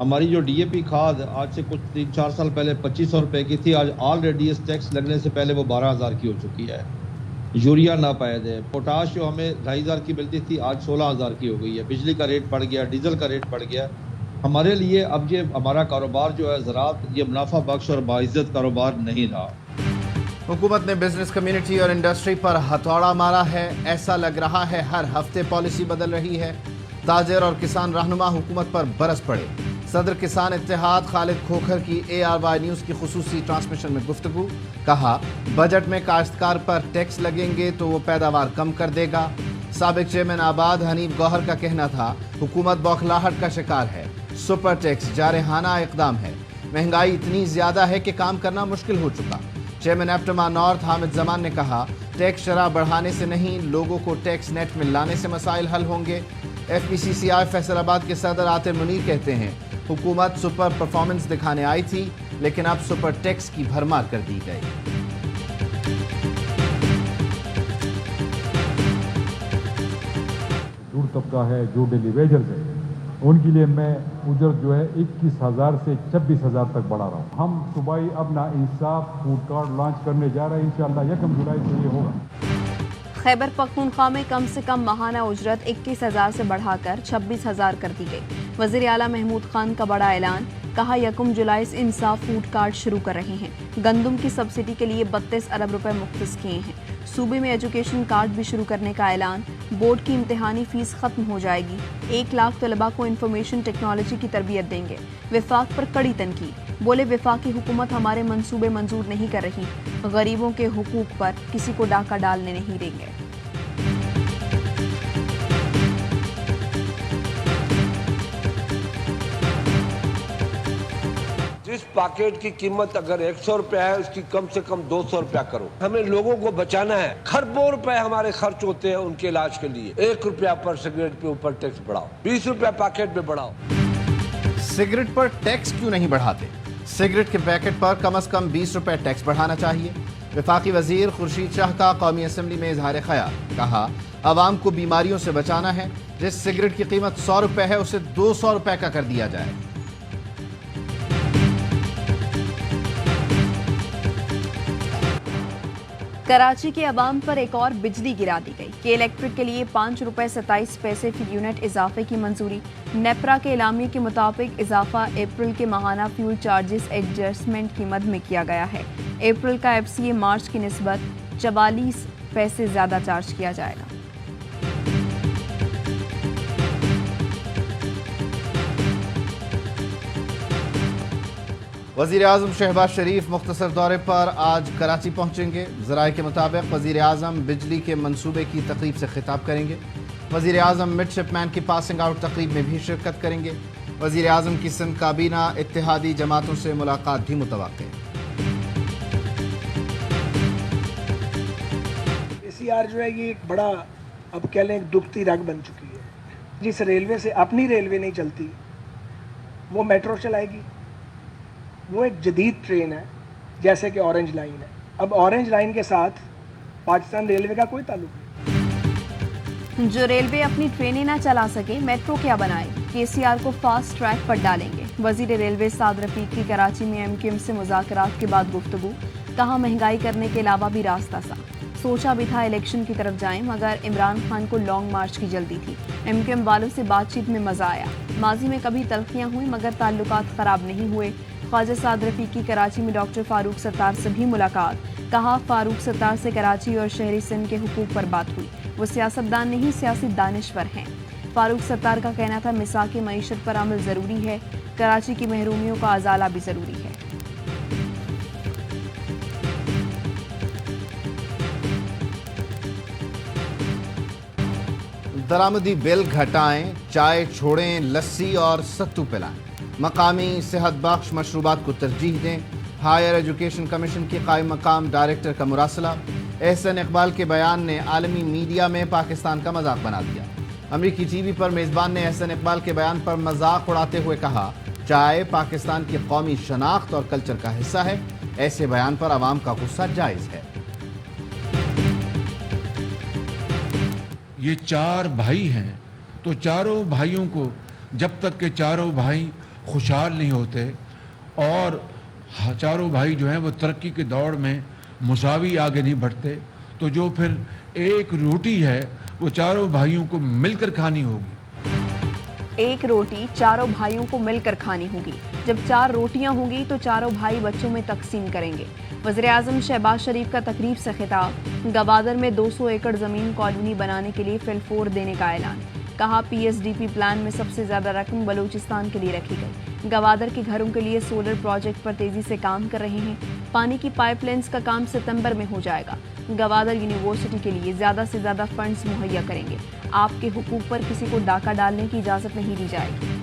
ہماری جو D A پی کھاد آج سے کچھ 3-4 سال پہلے 2500 روپے کی تھی، آج آلریڈی اس ٹیکس لگنے سے پہلے وہ 12,000 کی ہو چکی ہے. یوریا ناپید ہے. پوٹاش جو ہمیں 2,500 کی ملتی تھی آج 16,000 کی ہو گئی ہے. بجلی کا ریٹ بڑھ گیا، ڈیزل کا ریٹ بڑھ گیا. ہمارے لیے اب یہ ہمارا کاروبار جو ہے زراعت، یہ منافع بخش اور باعزت کاروبار نہیں رہا. حکومت نے بزنس کمیونٹی اور انڈسٹری پر ہتھوڑا مارا ہے. ایسا لگ رہا ہے ہر ہفتے پالیسی بدل رہی ہے. تاجر اور کسان رہنما حکومت پر برس پڑے. صدر کسان اتحاد خالد کھوکھر کی ARY نیوز کی خصوصی ٹرانسمیشن میں گفتگو. کہا بجٹ میں کاشتکار پر ٹیکس لگیں گے تو وہ پیداوار کم کر دے گا. سابق چیئرمین آباد حنیف گوہر کا کہنا تھا حکومت بوکھلاہٹ کا شکار ہے. سپر ٹیکس جارحانہ اقدام ہے. مہنگائی اتنی زیادہ ہے کہ کام کرنا مشکل ہو چکا. چیئرمین ایپٹما نارتھ حامد زمان نے کہا ٹیکس شرح بڑھانے سے نہیں، لوگوں کو ٹیکس نیٹ میں لانے سے مسائل حل ہوں گے. FPCCI فیصل آباد کے صدر عاطر منیر کہتے ہیں حکومت سپر پرفارمنس دکھانے آئی تھی لیکن اب سپر ٹیکس کی بھرمار کر دی گئی. مزدور طبقہ ہے جو ڈیلی ویجرز ہے، ان کے لیے میں اجرت جو ہے 21,000 سے 26,000 تک بڑھا رہا ہوں. ہم صوبائی اب نا انصاف فوڈ کارٹ لانچ کرنے جا رہے ہیں، انشاءاللہ 1 جولائی سے یہ ہوگا. خیبر پختونخوا میں کم سے کم ماہانہ اجرت 21,000 سے بڑھا کر 26,000 کر دی گئی. وزیر اعلیٰ محمود خان کا بڑا اعلان. کہا 1 جولائی سے انصاف فوڈ کارٹ شروع کر رہے ہیں. گندم کی سبسڈی کے لیے 32 ارب روپے مختص کیے ہیں. صوبے میں ایجوکیشن کارڈ بھی شروع کرنے کا اعلان. بورڈ کی امتحانی فیس ختم ہو جائے گی. 1 لاکھ طلباء کو انفارمیشن ٹیکنالوجی کی تربیت دیں گے. وفاق پر کڑی تنقید. بولے وفاقی حکومت ہمارے منصوبے منظور نہیں کر رہی. غریبوں کے حقوق پر کسی کو ڈاکہ ڈالنے نہیں دیں گے. جس پیکٹ کی قیمت اگر 100 روپے ہے اس کی کم سے کم 200 روپیہ کرو. ہمیں لوگوں کو بچانا ہے. کھربوں روپے ہمارے خرچ ہوتے ہیں ان کے علاج کے لیے. 1 روپیہ پر سگریٹ پہ اوپر ٹیکس بڑھاؤ، 20 روپیہ پیکٹ پہ بڑھاؤ. سگریٹ پر ٹیکس کیوں نہیں بڑھاتے؟ سگریٹ کے پیکٹ پر کم از کم 20 روپے ٹیکس بڑھانا چاہیے. وفاقی وزیر خورشید شاہ کا قومی اسمبلی میں اظہار خیال. کہا عوام کو بیماریوں سے بچانا ہے. جس سگریٹ کی قیمت 100 روپے ہے اسے 200 روپے کا کر دیا جائے. کراچی کے عوام پر ایک اور بجلی گرا دی گئی. کے الیکٹرک کے لیے 5 روپے 27 پیسے فی یونٹ اضافے کی منظوری. نیپرا کے اعلامیے کے مطابق اضافہ اپریل کے ماہانہ فیول چارجز ایڈجسٹمنٹ کی مد میں کیا گیا ہے. اپریل کا FCA مارچ کی نسبت 44 پیسے زیادہ چارج کیا جائے گا. وزیر اعظم شہباز شریف مختصر دورے پر آج کراچی پہنچیں گے. ذرائع کے مطابق وزیر اعظم بجلی کے منصوبے کی تقریب سے خطاب کریں گے. وزیر اعظم مڈ شپ مین کی پاسنگ آؤٹ تقریب میں بھی شرکت کریں گے. وزیر اعظم کی سندھ کابینہ اتحادی جماعتوں سے ملاقات بھی متوقع ہے. PCR جو ہے یہ ایک بڑا اب کہہ لیں ایک دکھتی رگ بن چکی ہے. جس ریلوے سے اپنی ریلوے نہیں چلتی وہ میٹرو چلائے گی. وہ ایک جدید ٹرین ہے جیسے کہ اورنج لائن ہے. اب اورنج لائن کے ساتھ پاکستان ریلوے کا کوئی تعلق نہیں. جو ریلوے اپنی ٹرینیں نہ چلا سکے میٹرو کیا بنائے. KCR کو فاسٹ ٹریک پر ڈالیں گے. وزیر ریلوے سعد رفیق کی کراچی میں MQM سے مذاکرات کے بعد گفتگو. کہا مہنگائی کرنے کے علاوہ بھی راستہ سا. سوچا بھی تھا الیکشن کی طرف جائیں مگر عمران خان کو لانگ مارچ کی جلدی تھی. MQM والوں سے بات چیت میں مزہ آیا. ماضی میں کبھی تلخیاں ہوئیں مگر تعلقات خراب نہیں ہوئے. خواجہ سعد رفیق کی کراچی میں ڈاکٹر فاروق ستار سے بھی ملاقات. کہا فاروق ستار سے کراچی اور شہری سندھ کے حقوق پر بات ہوئی. وہ سیاستدان نہیں سیاسی دانشور ہیں. فاروق ستار کا کہنا تھا مساق معیشت پر عمل ضروری ہے. کراچی کی محرومیوں کا ازالہ بھی ضروری ہے. درآمدی بل گھٹائیں، چائے چھوڑیں، لسی اور ستو پلائیں. مقامی صحت بخش مشروبات کو ترجیح دیں. ہائر ایجوکیشن کمیشن کی قائم مقام ڈائریکٹر کا مراسلہ. احسن اقبال کے بیان نے عالمی میڈیا میں پاکستان کا مذاق بنا دیا. امریکی ٹی وی پر میزبان نے احسن اقبال کے بیان پر مذاق اڑاتے ہوئے کہا چائے پاکستان کی قومی شناخت اور کلچر کا حصہ ہے. ایسے بیان پر عوام کا غصہ جائز ہے. یہ 4 بھائی ہیں تو چاروں بھائیوں کو جب تک کہ چاروں بھائی خوشحال نہیں ہوتے اور چاروں بھائی جو ہیں وہ ترقی کے دوڑ میں مساوی آگے نہیں بڑھتے تو جو پھر ایک روٹی ہے وہ چاروں بھائیوں کو مل کر کھانی ہوگی. ایک روٹی چاروں بھائیوں کو مل کر کھانی ہوگی. جب 4 روٹیاں ہوں گی تو چاروں بھائی بچوں میں تقسیم کریں گے. وزیراعظم شہباز شریف کا تقریب سے خطاب. گوادر میں 200 ایکڑ زمین کالونی بنانے کے لیے فل 4 دینے کا اعلان. کہا P S D P plan میں سب سے زیادہ رقم بلوچستان کے لیے رکھی گئی. گوادر کے گھروں کے لیے سولر پروجیکٹ پر تیزی سے کام کر رہے ہیں. پانی کی پائپ لائنز کا کام ستمبر میں ہو جائے گا. گوادر یونیورسٹی کے لیے زیادہ سے زیادہ فنڈز مہیا کریں گے. آپ کے حقوق پر کسی کو ڈاکہ ڈالنے کی اجازت نہیں دی جائے گی.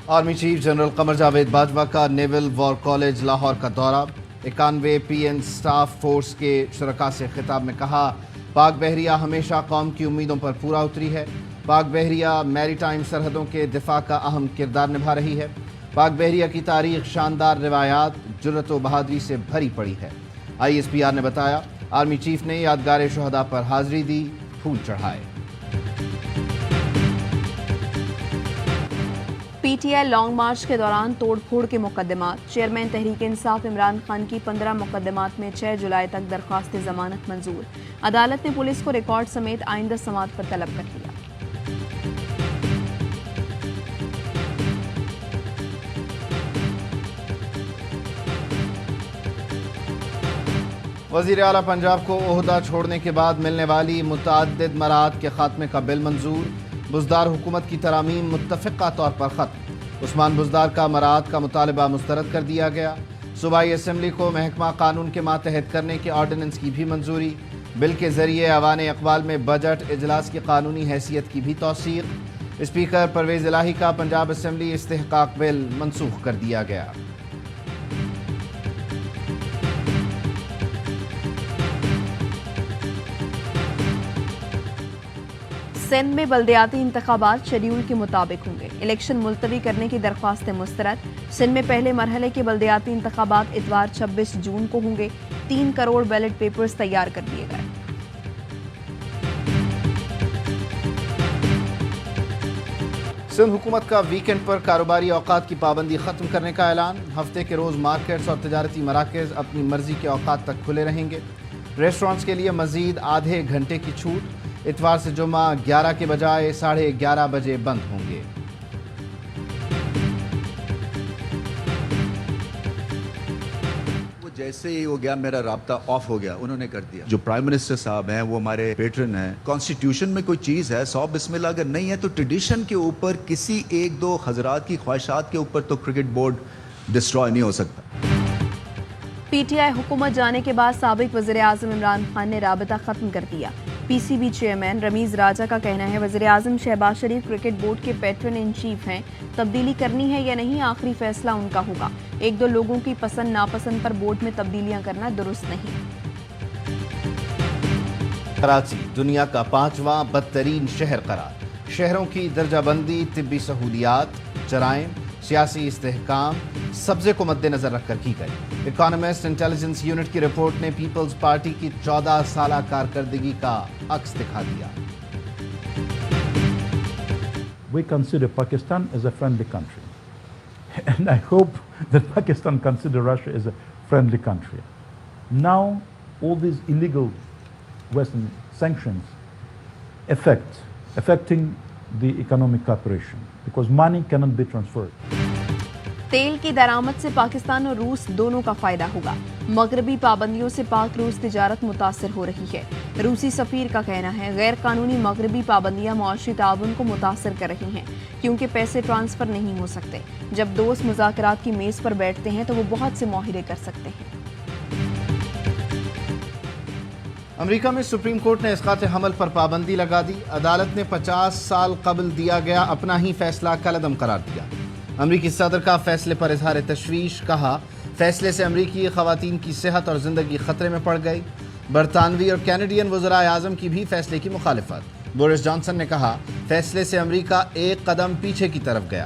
Army chief general Qamar Javed Bajwa کا نیول وار کالج لاہور کا دورہ. 91 پی این سٹاف فورس کے شرکاء سے خطاب میں کہا پاک بحریہ ہمیشہ قوم کی امیدوں پر پورا اتری ہے. پاک بحریہ میری ٹائم سرحدوں کے دفاع کا اہم کردار نبھا رہی ہے. پاک بحریہ کی تاریخ شاندار روایات، جرأت و بہادری سے بھری پڑی ہے. آئی ایس پی آر نے بتایا آرمی چیف نے یادگار شہداء پر حاضری دی، پھول چڑھائے. P T I long march کے دوران توڑ پھوڑ کے مقدمات. چیئرمین تحریک انصاف عمران خان کی 15 مقدمات میں 6 جولائی تک درخواست ضمانت منظور. عدالت نے پولیس کو ریکارڈ سمیت آئندہ سماعت پر طلب کر لیا. وزیر اعلیٰ پنجاب کو عہدہ چھوڑنے کے بعد ملنے والی متعدد مراعات کے خاتمے کا بل منظور. بزدار حکومت کی ترامیم متفقہ طور پر ختم. عثمان بزدار کا مراعات کا مطالبہ مسترد کر دیا گیا. صوبائی اسمبلی کو محکمہ قانون کے ماتحت کرنے کے آرڈیننس کی بھی منظوری. بل کے ذریعے ایوان اقبال میں بجٹ اجلاس کی قانونی حیثیت کی بھی توثیق. اسپیکر پرویز الہی کا پنجاب اسمبلی استحقاق بل منسوخ کر دیا گیا. سندھ میں بلدیاتی انتخابات شیڈیول کے مطابق ہوں گے. الیکشن ملتوی کرنے کی درخواستیں مسترد. سندھ میں پہلے مرحلے کے بلدیاتی انتخابات اتوار 26 جون کو ہوں گے. 3 کروڑ بیلٹ پیپرز تیار کر دیے گئے. سندھ حکومت کا ویکینڈ پر کاروباری اوقات کی پابندی ختم کرنے کا اعلان. ہفتے کے روز مارکیٹس اور تجارتی مراکز اپنی مرضی کے اوقات تک کھلے رہیں گے. ریسٹورانٹس کے لیے مزید آدھے گھنٹے کی چھوٹ. اتوار سے جمعہ 11 کے بجائے 11:30 بجے بند ہوں گے. وہ جیسے ہی ہو گیا میرا رابطہ آف ہو گیا، انہوں نے کر دیا. جو پرائم منسٹر صاحب ہیں وہ ہمارے پیٹرن ہیں. کانسٹیٹیوشن میں کوئی چیز ہے 100 بسم اللہ اگر نہیں ہے تو ٹریڈیشن کے اوپر کسی 1-2 حضرات کی خواہشات کے اوپر تو کرکٹ بورڈ ڈسٹروائے نہیں ہو سکتا. پی ٹی آئی حکومت جانے کے بعد سابق وزیر اعظم عمران خان نے رابطہ ختم کر دیا. پی سی بی چیئرمین رمیز راجہ کا کہنا ہے وزیر اعظم شہباز شریف کرکٹ بورڈ کے پیٹرن ان چیف ہیں. تبدیلی کرنی ہے یا نہیں آخری فیصلہ ان کا ہوگا. 1-2 لوگوں کی پسند ناپسند پر بورڈ میں تبدیلیاں کرنا درست نہیں. کراچی دنیا کا 5واں بدترین شہر قرار. شہروں کی درجہ بندی، طبی سہولیات، جرائم، سیاسی استحکام سبزے کو مد نظر رکھ کر کی گئی. اکانومسٹ انٹیلیجنس یونٹ کی رپورٹ نے پیپلز پارٹی کی 14 سالہ کارکردگی کا عکس دکھا دیا. We consider Pakistan as a friendly country. And I hope that Pakistan consider Russia as a friendly country. Now, all these illegal Western sanctions affecting the economic cooperation because money cannot be transferred. تیل کی درآمد سے پاکستان اور روس دونوں کا فائدہ ہوگا. مغربی پابندیوں سے پاک روس تجارت متاثر ہو رہی ہے. روسی سفیر کا کہنا ہے غیر قانونی مغربی پابندیاں معاشی تعاون کو متاثر کر رہی ہیں کیونکہ پیسے ٹرانسفر نہیں ہو سکتے. جب دوست مذاکرات کی میز پر بیٹھتے ہیں تو وہ بہت سے معاہدے کر سکتے ہیں. امریکہ میں سپریم کورٹ نے اسقاط حمل پر پابندی لگا دی. عدالت نے 50 سال قبل دیا گیا اپنا ہی فیصلہ کالعدم قرار دیا. امریکی صدر کا فیصلے پر اظہار تشویش. کہا فیصلے سے امریکی خواتین کی صحت اور زندگی خطرے میں پڑ گئی. برطانوی اور کینیڈین وزراء اعظم کی بھی فیصلے کی مخالفت. بورس جانسن نے کہا فیصلے سے امریکہ ایک قدم پیچھے کی طرف گیا.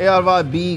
ARY